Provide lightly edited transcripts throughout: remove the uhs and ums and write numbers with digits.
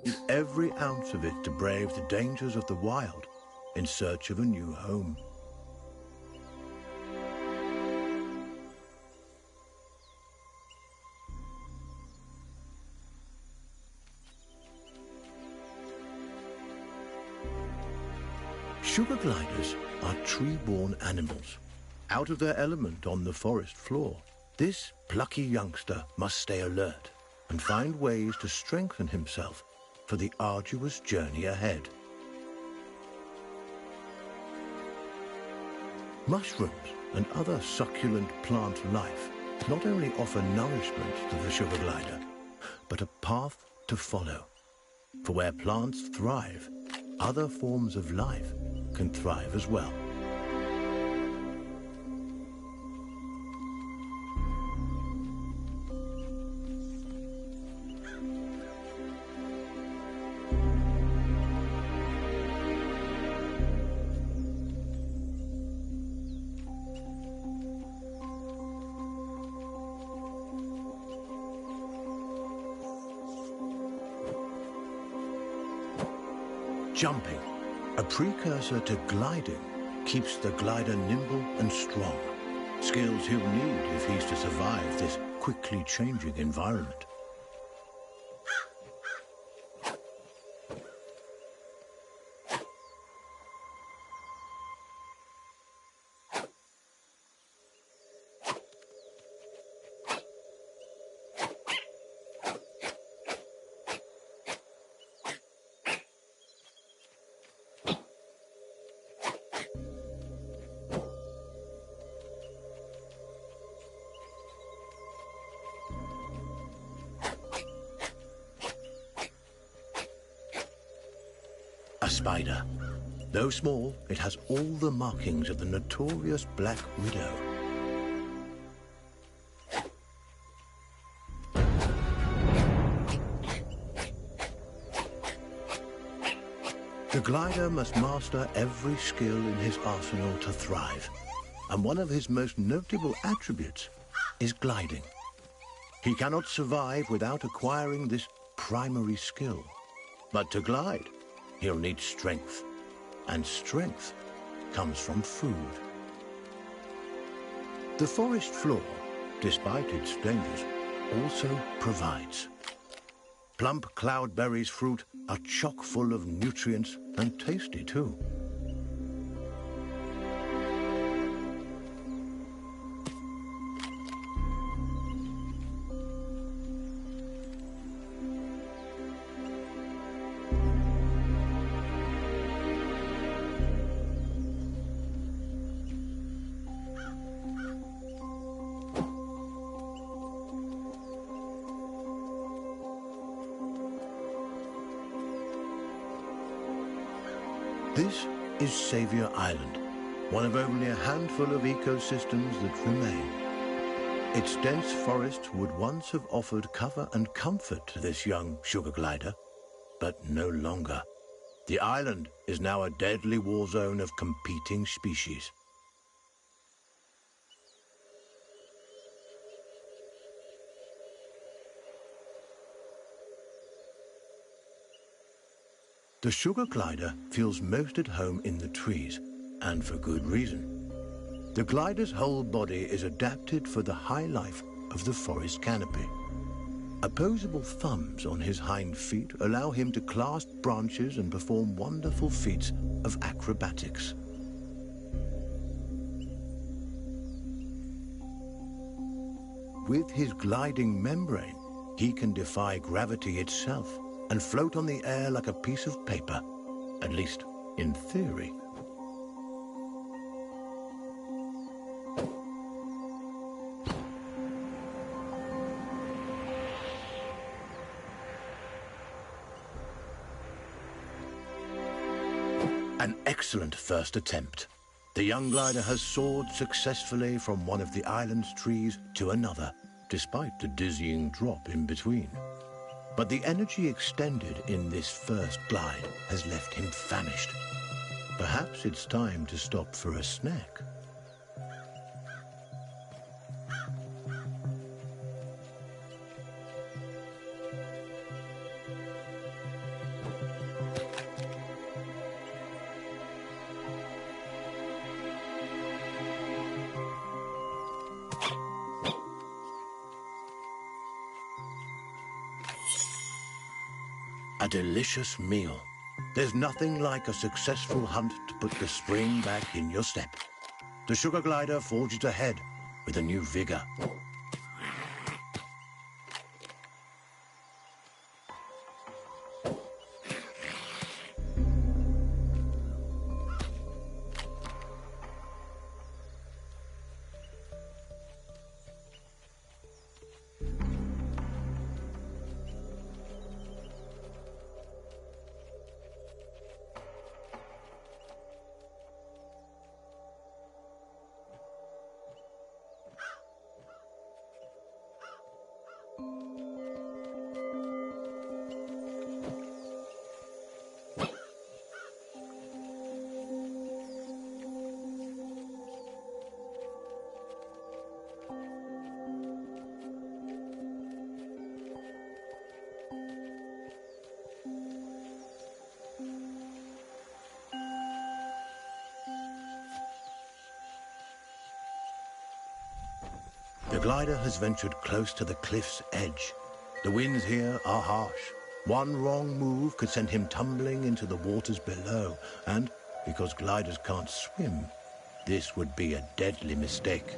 needs every ounce of it to brave the dangers of the wild in search of a new home. Sugar gliders are tree-born animals, out of their element on the forest floor. This plucky youngster must stay alert and find ways to strengthen himself for the arduous journey ahead. Mushrooms and other succulent plant life not only offer nourishment to the sugar glider, but a path to follow. For where plants thrive, other forms of life can thrive as well. Jumping, a precursor to gliding, keeps the glider nimble and strong. Skills he'll need if he's to survive this quickly changing environment. A spider. Though small, it has all the markings of the notorious Black Widow. The glider must master every skill in his arsenal to thrive, and one of his most notable attributes is gliding. He cannot survive without acquiring this primary skill. But to glide, he'll need strength, and strength comes from food. The forest floor, despite its dangers, also provides. Plump cloudberries fruit are chock full of nutrients and tasty too. This is Saviour Island, one of only a handful of ecosystems that remain. Its dense forests would once have offered cover and comfort to this young sugar glider, but no longer. The island is now a deadly war zone of competing species. The sugar glider feels most at home in the trees, and for good reason. The glider's whole body is adapted for the high life of the forest canopy. Opposable thumbs on his hind feet allow him to clasp branches and perform wonderful feats of acrobatics. With his gliding membrane, he can defy gravity itself and float on the air like a piece of paper, at least in theory. An excellent first attempt. The young glider has soared successfully from one of the island's trees to another, despite the dizzying drop in between. But the energy extended in this first glide has left him famished. Perhaps it's time to stop for a snack. A delicious meal. There's nothing like a successful hunt to put the spring back in your step. The sugar glider forges ahead with a new vigor. The glider has ventured close to the cliff's edge. The winds here are harsh. One wrong move could send him tumbling into the waters below, and because gliders can't swim, this would be a deadly mistake.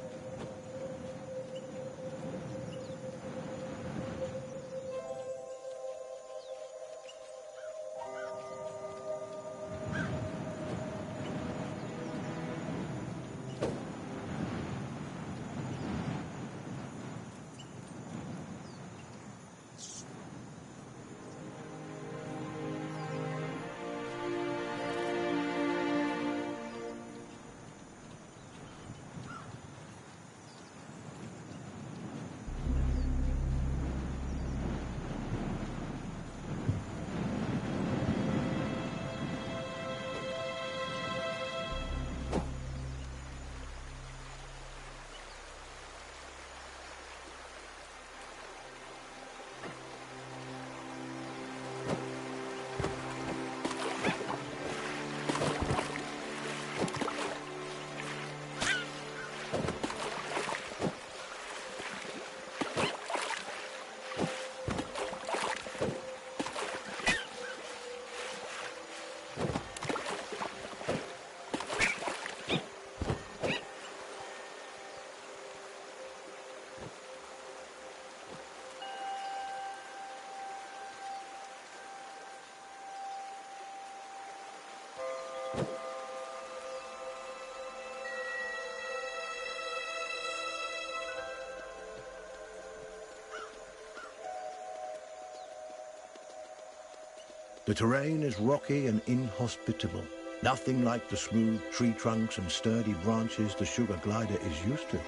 The terrain is rocky and inhospitable. Nothing like the smooth tree trunks and sturdy branches the sugar glider is used to.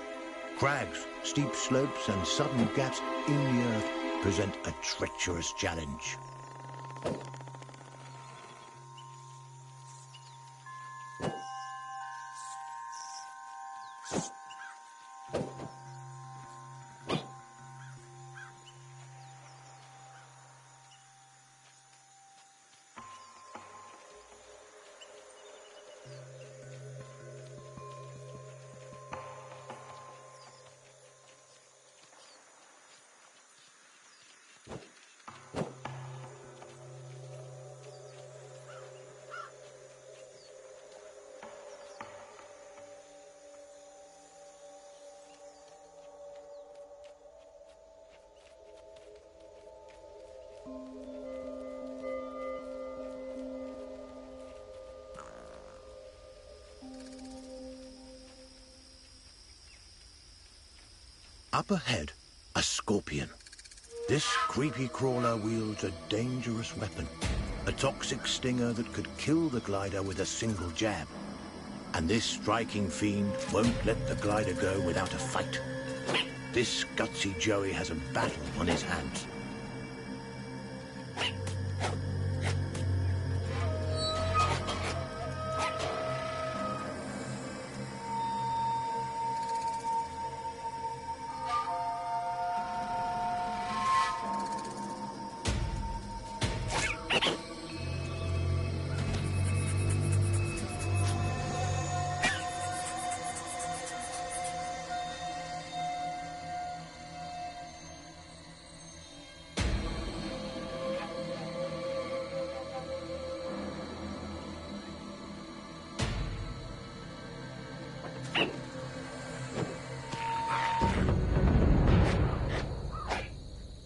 Crags, steep slopes and sudden gaps in the earth present a treacherous challenge. Up ahead, a scorpion. This creepy crawler wields a dangerous weapon, a toxic stinger that could kill the glider with a single jab. And this striking fiend won't let the glider go without a fight. This gutsy Joey has a battle on his hands.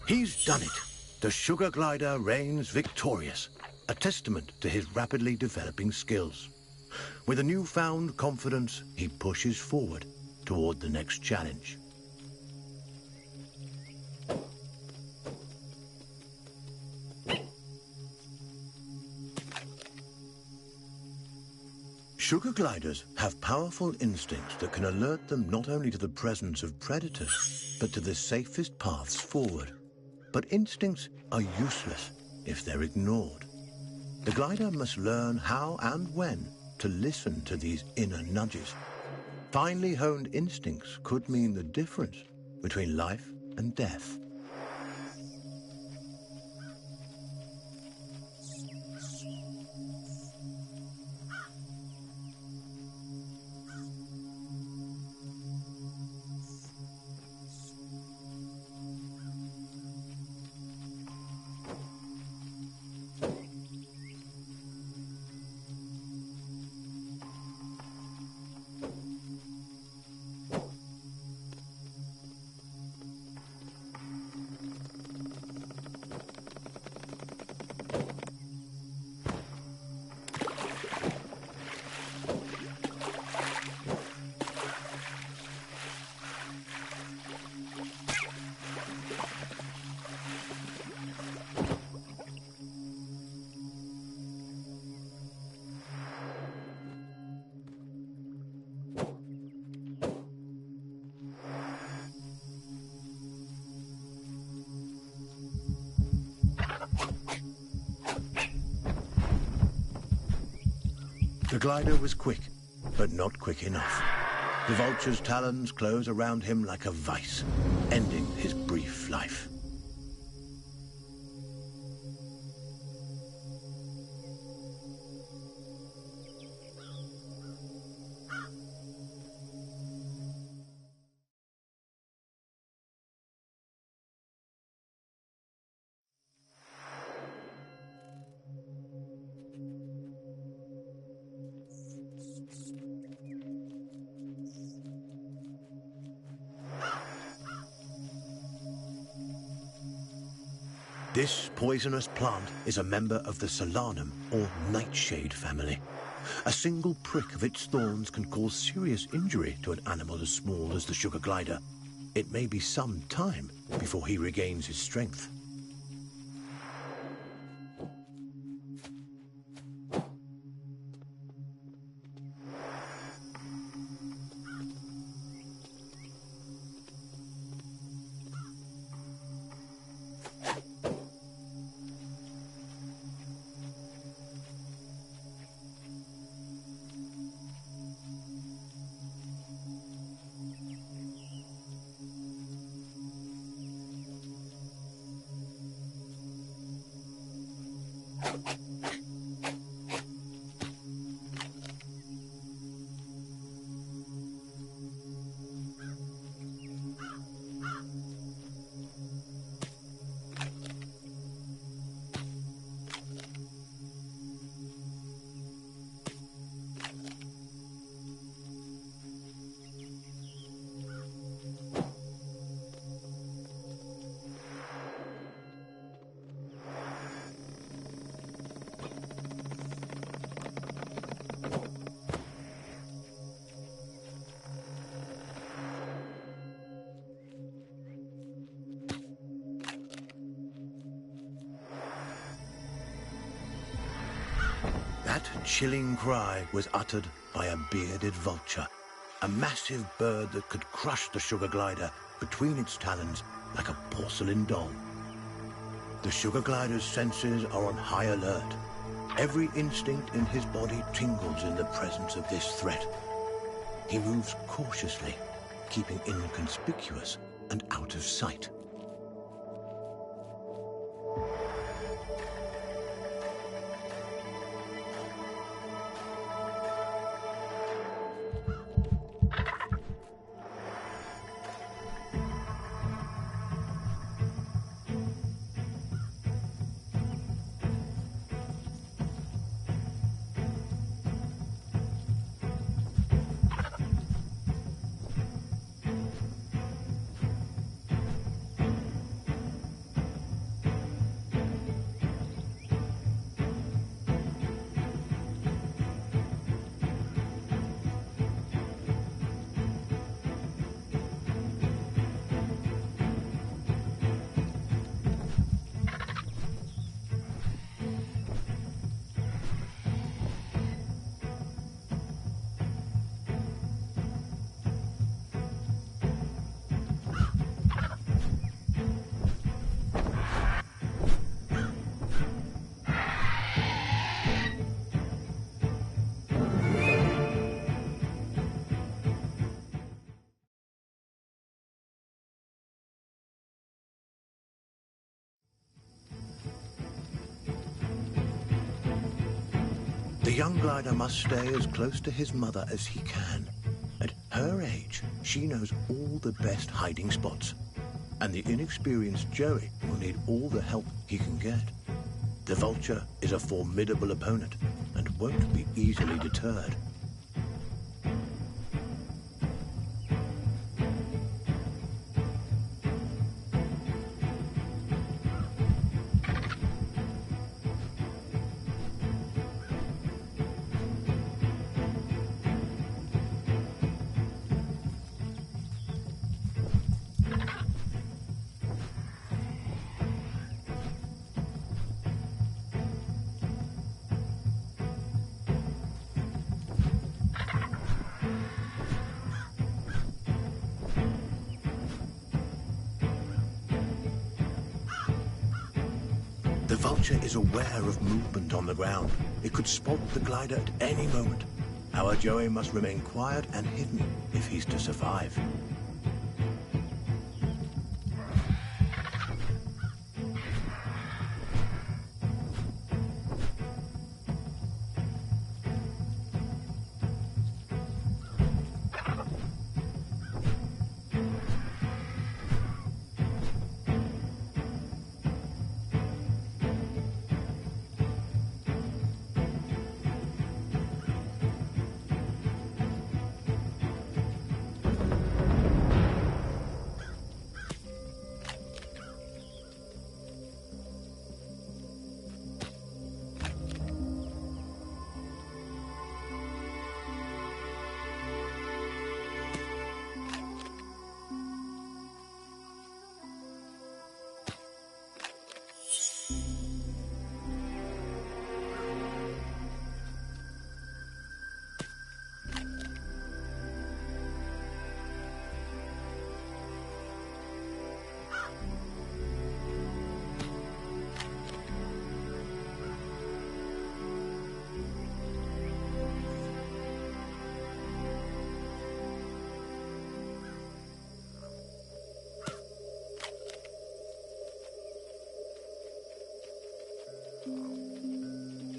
He's done it. The Sugar Glider reigns victorious, a testament to his rapidly developing skills. With a newfound confidence, he pushes forward toward the next challenge. Sugar gliders have powerful instincts that can alert them not only to the presence of predators, but to the safest paths forward. But instincts are useless if they're ignored. The glider must learn how and when to listen to these inner nudges. Finely honed instincts could mean the difference between life and death. The glider was quick, but not quick enough. The vulture's talons close around him like a vice, ending his brief life. This poisonous plant is a member of the Solanum, or nightshade family. A single prick of its thorns can cause serious injury to an animal as small as the sugar glider. It may be some time before he regains his strength. That chilling cry was uttered by a bearded vulture, a massive bird that could crush the sugar glider between its talons like a porcelain doll. The sugar glider's senses are on high alert. Every instinct in his body tingles in the presence of this threat. He moves cautiously, keeping inconspicuous and out of sight. The young glider must stay as close to his mother as he can. At her age, she knows all the best hiding spots, and the inexperienced Joey will need all the help he can get. The vulture is a formidable opponent and won't be easily deterred. The vulture is aware of movement on the ground. It could spot the glider at any moment. Our Joey must remain quiet and hidden if he's to survive.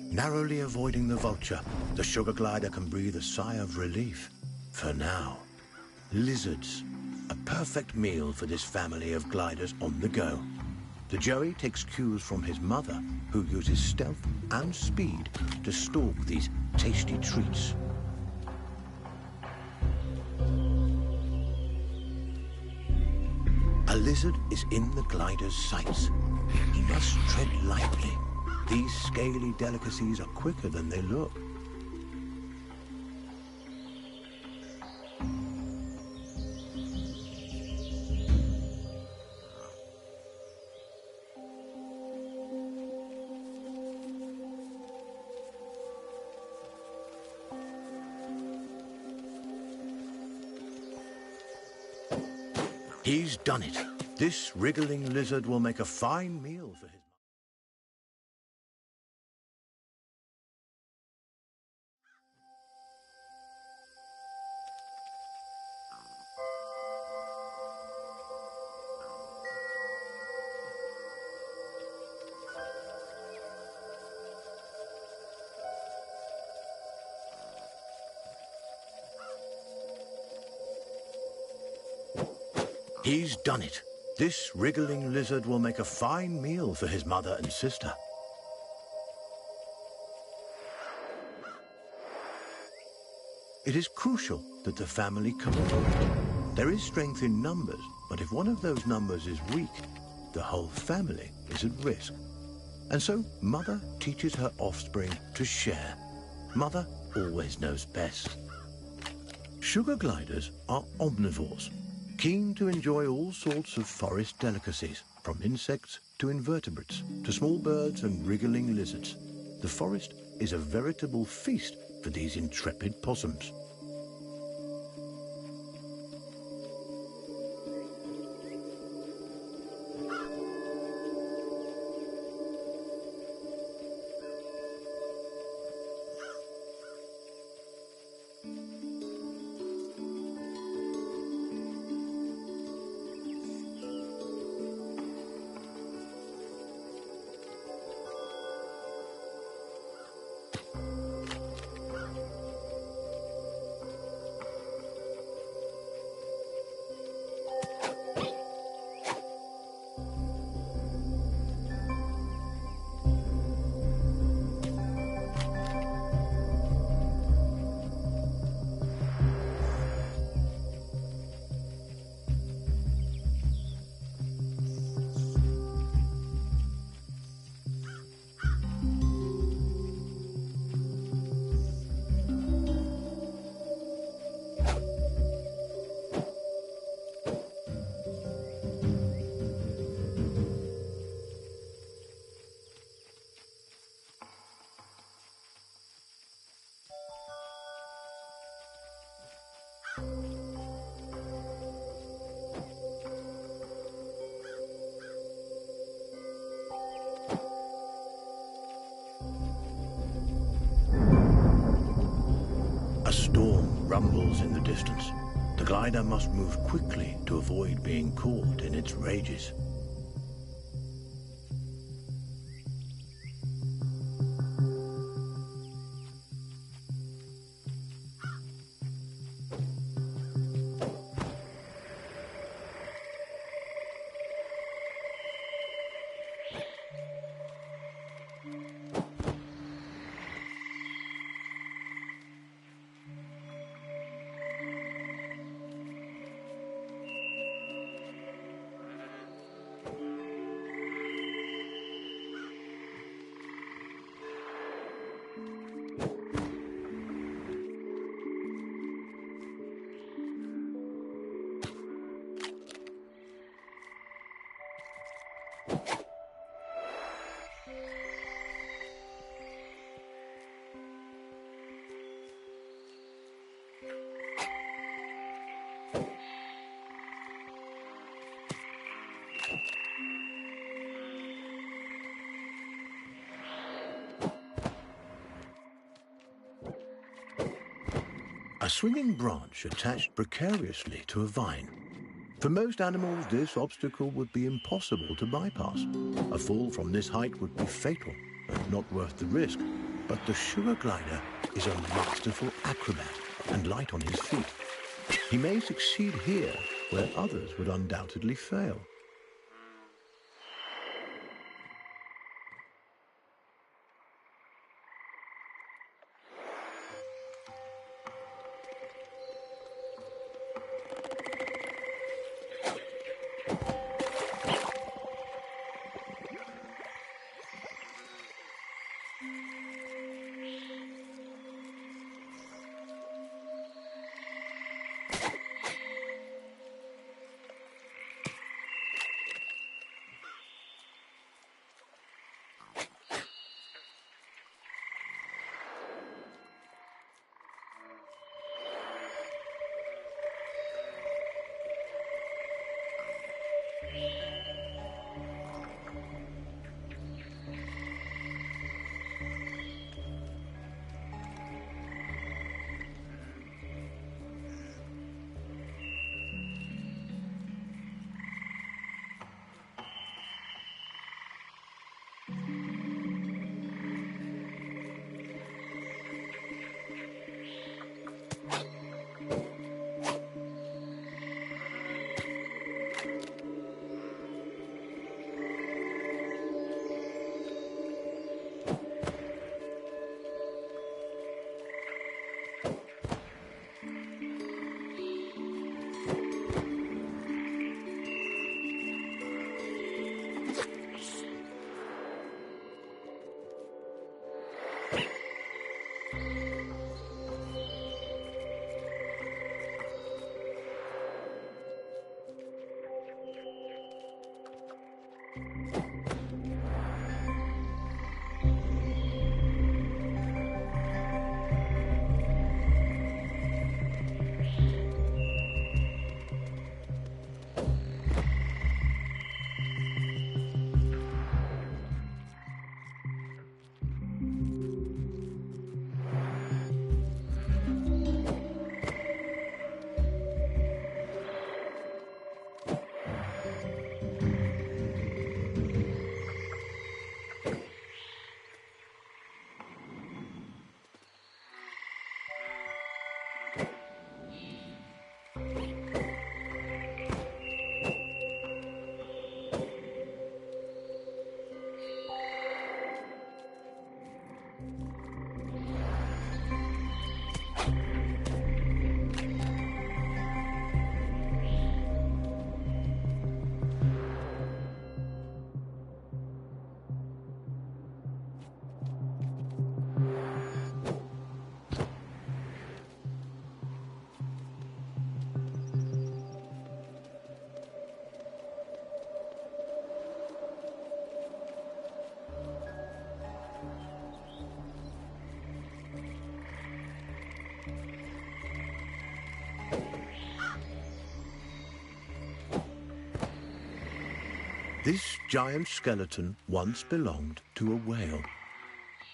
Narrowly avoiding the vulture, the sugar glider can breathe a sigh of relief. For now. Lizards. A perfect meal for this family of gliders on the go. The Joey takes cues from his mother, who uses stealth and speed to stalk these tasty treats. A lizard is in the glider's sights. He must tread lightly. These scaly delicacies are quicker than they look. He's done it. This wriggling lizard will make a fine meal for his... He's done it. This wriggling lizard will make a fine meal for his mother and sister. It is crucial that the family cooperate. There is strength in numbers, but if one of those numbers is weak, the whole family is at risk. And so Mother teaches her offspring to share. Mother always knows best. Sugar gliders are omnivores, keen to enjoy all sorts of forest delicacies, from insects to invertebrates, to small birds and wriggling lizards. The forest is a veritable feast for these intrepid possums. A storm rumbles in the distance. The glider must move quickly to avoid being caught in its rages. A swinging branch attached precariously to a vine. For most animals, this obstacle would be impossible to bypass. A fall from this height would be fatal and not worth the risk. But the sugar glider is a masterful acrobat and light on his feet. He may succeed here where others would undoubtedly fail. This giant skeleton once belonged to a whale.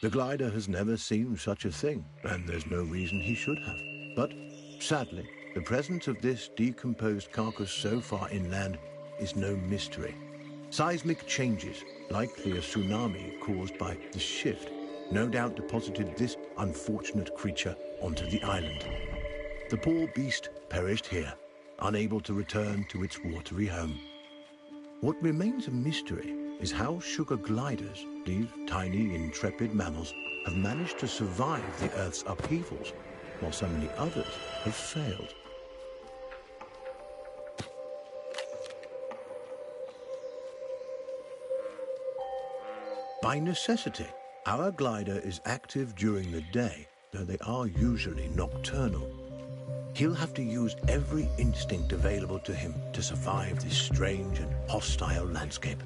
The glider has never seen such a thing, and there's no reason he should have. But, sadly, the presence of this decomposed carcass so far inland is no mystery. Seismic changes, likely a tsunami caused by the shift, no doubt deposited this unfortunate creature onto the island. The poor beast perished here, unable to return to its watery home. What remains a mystery is how sugar gliders, these tiny, intrepid mammals, have managed to survive the Earth's upheavals, while so many others have failed. By necessity, our glider is active during the day, though they are usually nocturnal. He'll have to use every instinct available to him to survive this strange and hostile landscape.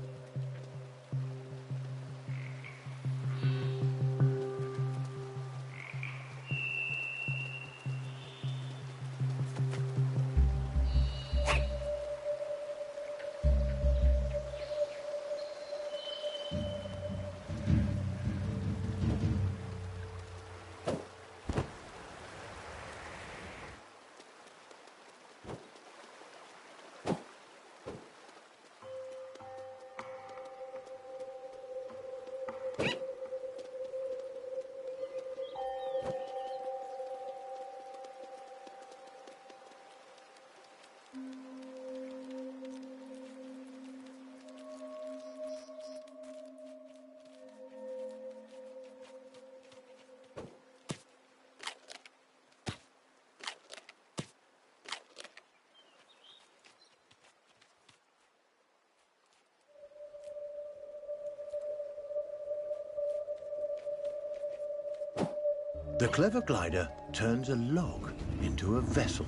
The clever glider turns a log into a vessel.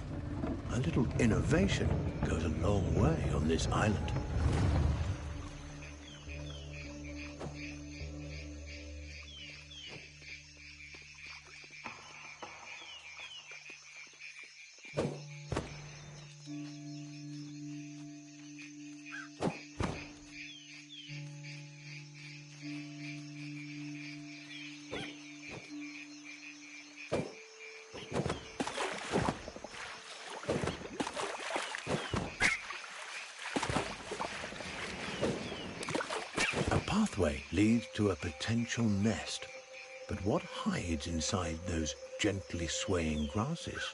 A little innovation goes a long way on this island. Pathway leads to a potential nest, but what hides inside those gently swaying grasses?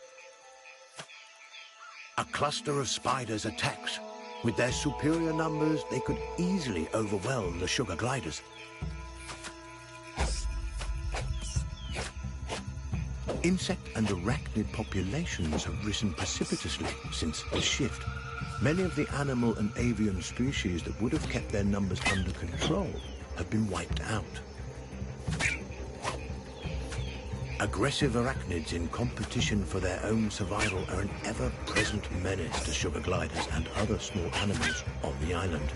A cluster of spiders attacks. With their superior numbers, they could easily overwhelm the sugar gliders. Insect and arachnid populations have risen precipitously since the shift. Many of the animal and avian species that would have kept their numbers under control have been wiped out. Aggressive arachnids in competition for their own survival are an ever-present menace to sugar gliders and other small animals on the island.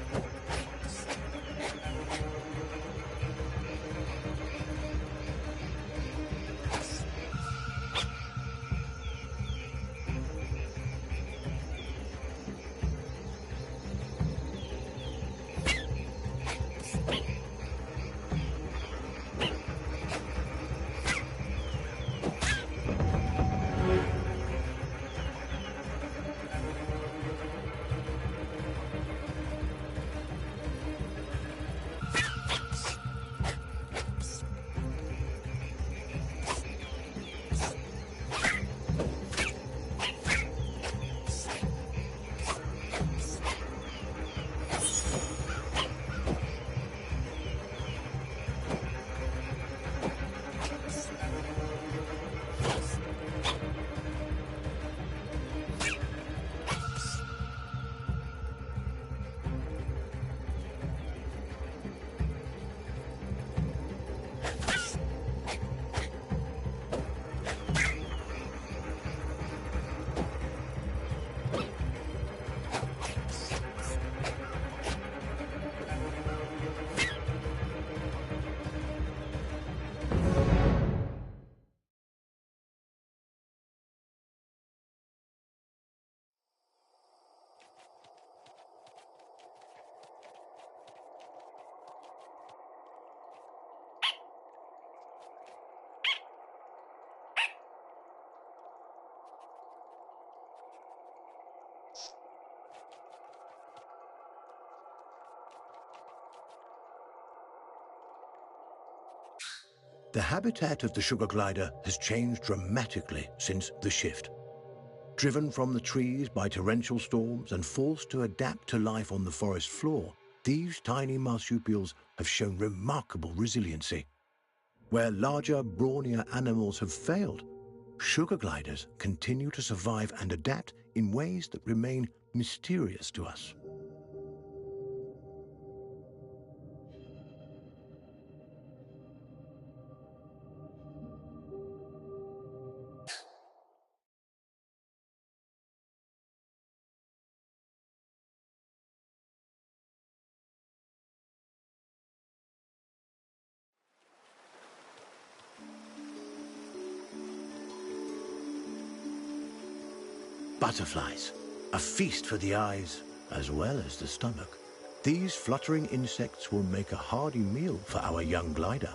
The habitat of the sugar glider has changed dramatically since the shift. Driven from the trees by torrential storms and forced to adapt to life on the forest floor, these tiny marsupials have shown remarkable resiliency. Where larger, brawnier animals have failed, sugar gliders continue to survive and adapt in ways that remain mysterious to us. Butterflies, a feast for the eyes as well as the stomach. These fluttering insects will make a hearty meal for our young glider.